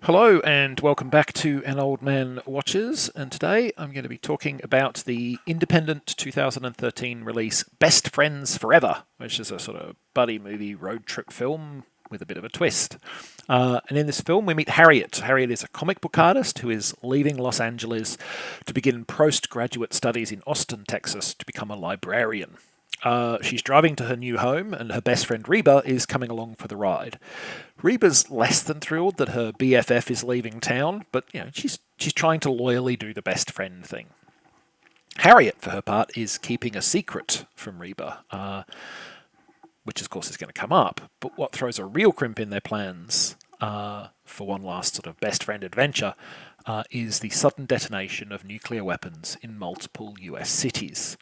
Hello and welcome back to An Old Man Watches, and today I'm going to be talking about the independent 2013 release Best Friends Forever, which is a sort of buddy movie road trip film with a bit of a twist. And in this film we meet Harriet. Harriet is a comic book artist who is leaving Los Angeles to begin postgraduate studies in Austin, Texas to become a librarian. She's driving to her new home, and her best friend Reba is coming along for the ride. Reba's less than thrilled that her BFF is leaving town, but she's trying to loyally do the best friend thing. Harriet, for her part, is keeping a secret from Reba, which of course is going to come up. But what throws a real crimp in their plans for one last sort of best friend adventure is the sudden detonation of nuclear weapons in multiple US cities.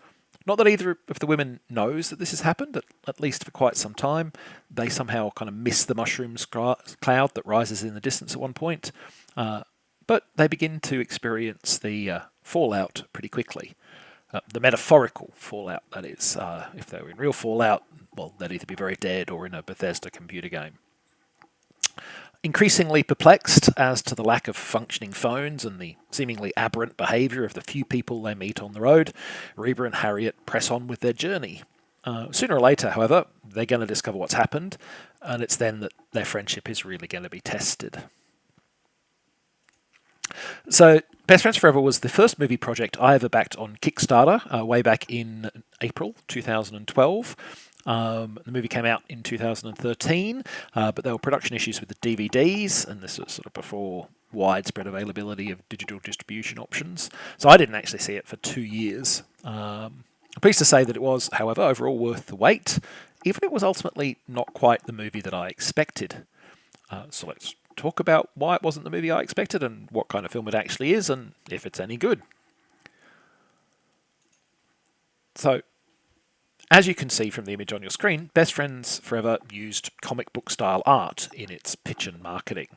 Not that either of the women knows that this has happened, at least for quite some time. They somehow kind of miss the mushrooms cloud that rises in the distance at one point. But they begin to experience the fallout pretty quickly. The metaphorical fallout, that is. If they were in real fallout, well, they'd either be very dead or in a Bethesda computer game. Increasingly perplexed as to the lack of functioning phones and the seemingly aberrant behaviour of the few people they meet on the road, Reba and Harriet press on with their journey. Sooner or later, however, they're going to discover what's happened, and it's then that their friendship is really going to be tested. So, Best Friends Forever was the first movie project I ever backed on Kickstarter way back in April 2012. The movie came out in 2013, but there were production issues with the DVDs, and this was sort of before widespread availability of digital distribution options. So I didn't actually see it for 2 years. I'm pleased to say that it was, however, overall worth the wait, even if it was ultimately not quite the movie that I expected. So let's talk about why it wasn't the movie I expected and what kind of film it actually is and if it's any good. So, as you can see from the image on your screen, Best Friends Forever used comic book style art in its pitch and marketing.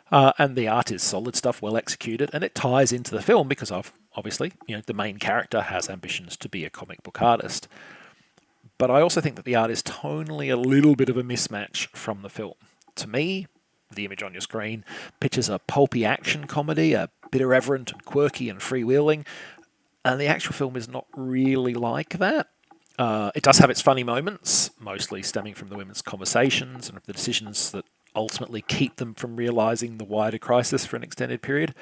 And the art is solid stuff, well executed, and it ties into the film because obviously, the main character has ambitions to be a comic book artist. But I also think that the art is tonally a little bit of a mismatch from the film. To me, the image on your screen pictures a pulpy action comedy, a bit irreverent and quirky and freewheeling, and the actual film is not really like that. It does have its funny moments, mostly stemming from the women's conversations and the decisions that ultimately keep them from realising the wider crisis for an extended period.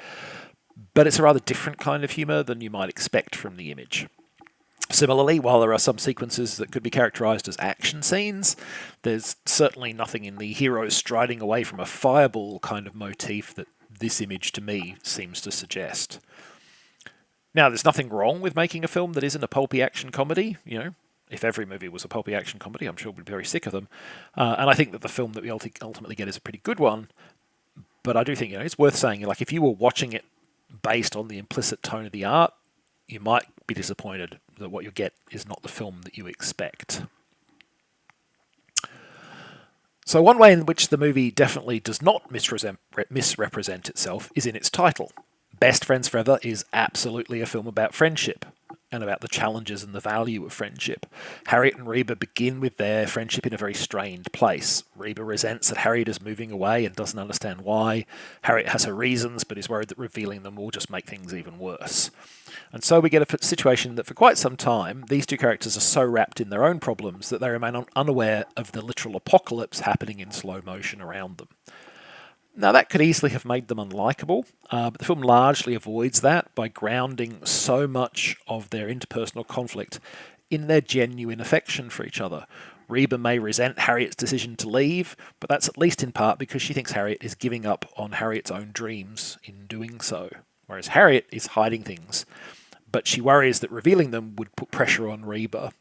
But it's a rather different kind of humour than you might expect from the image. Similarly, while there are some sequences that could be characterised as action scenes, there's certainly nothing in the hero striding away from a fireball kind of motif that this image to me seems to suggest. Now, there's nothing wrong with making a film that isn't a pulpy action comedy. If every movie was a pulpy action comedy, I'm sure we'd be very sick of them. And I think that the film that we ultimately get is a pretty good one. But I do think, it's worth saying, if you were watching it based on the implicit tone of the art, you might be disappointed that what you get is not the film that you expect. So one way in which the movie definitely does not misrepresent itself is in its title. Best Friends Forever is absolutely a film about friendship and about the challenges and the value of friendship. Harriet and Reba begin with their friendship in a very strained place. Reba resents that Harriet is moving away and doesn't understand why. Harriet has her reasons, but is worried that revealing them will just make things even worse. And so we get a situation that for quite some time, these two characters are so wrapped in their own problems that they remain unaware of the literal apocalypse happening in slow motion around them. Now, that could easily have made them unlikable, but the film largely avoids that by grounding so much of their interpersonal conflict in their genuine affection for each other. Reba may resent Harriet's decision to leave, but that's at least in part because she thinks Harriet is giving up on Harriet's own dreams in doing so, whereas Harriet is hiding things, but she worries that revealing them would put pressure on Reba.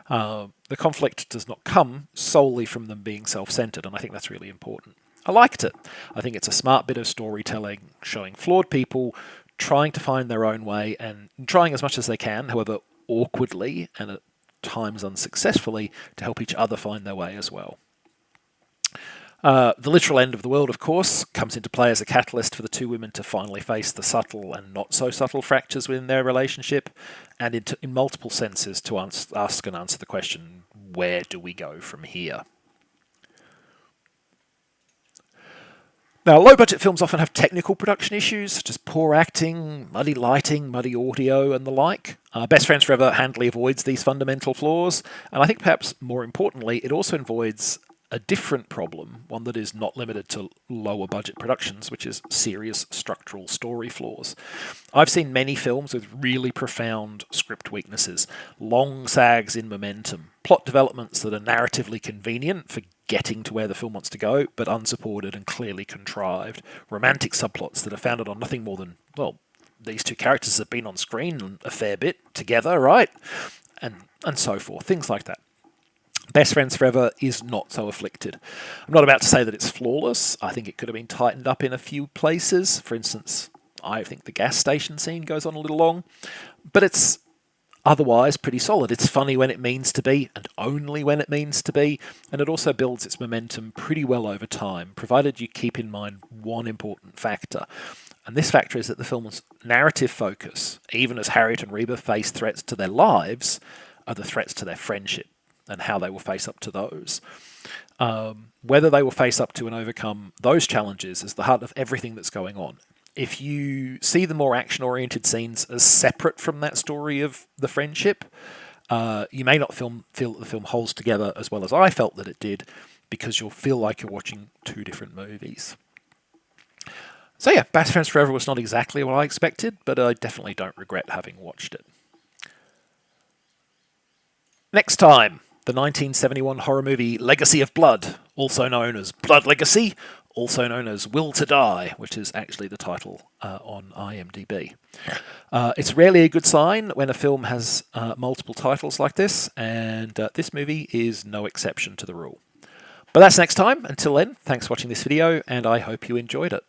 The conflict does not come solely from them being self-centered, and I think that's really important. I liked it. I think it's a smart bit of storytelling, showing flawed people trying to find their own way and trying as much as they can, however awkwardly and at times unsuccessfully, to help each other find their way as well. The literal end of the world, of course, comes into play as a catalyst for the two women to finally face the subtle and not so subtle fractures within their relationship, and in multiple senses to ask and answer the question, where do we go from here? Now, low-budget films often have technical production issues, such as poor acting, muddy lighting, muddy audio, and the like. Best Friends Forever handily avoids these fundamental flaws, and I think perhaps more importantly, it also avoids a different problem, one that is not limited to lower budget productions, which is serious structural story flaws. I've seen many films with really profound script weaknesses, long sags in momentum, plot developments that are narratively convenient for getting to where the film wants to go, but unsupported and clearly contrived, romantic subplots that are founded on nothing more than, well, these two characters have been on screen a fair bit together, right? And so forth, things like that. Best Friends Forever is not so afflicted. I'm not about to say that it's flawless. I think it could have been tightened up in a few places. For instance, I think the gas station scene goes on a little long, but it's otherwise pretty solid. It's funny when it means to be, and only when it means to be, and it also builds its momentum pretty well over time, provided you keep in mind one important factor. And this factor is that the film's narrative focus, even as Harriet and Reba face threats to their lives, are the threats to their friendship and how they will face up to those. Whether they will face up to and overcome those challenges is the heart of everything that's going on. If you see the more action-oriented scenes as separate from that story of the friendship, you may not feel that the film holds together as well as I felt that it did, because you'll feel like you're watching two different movies. So yeah, Best Friends Forever was not exactly what I expected, but I definitely don't regret having watched it. Next time, the 1971 horror movie Legacy of Blood, also known as Blood Legacy, also known as Will to Die, which is actually the title on IMDb. It's rarely a good sign when a film has multiple titles like this, and this movie is no exception to the rule. But that's next time. Until then, thanks for watching this video, and I hope you enjoyed it.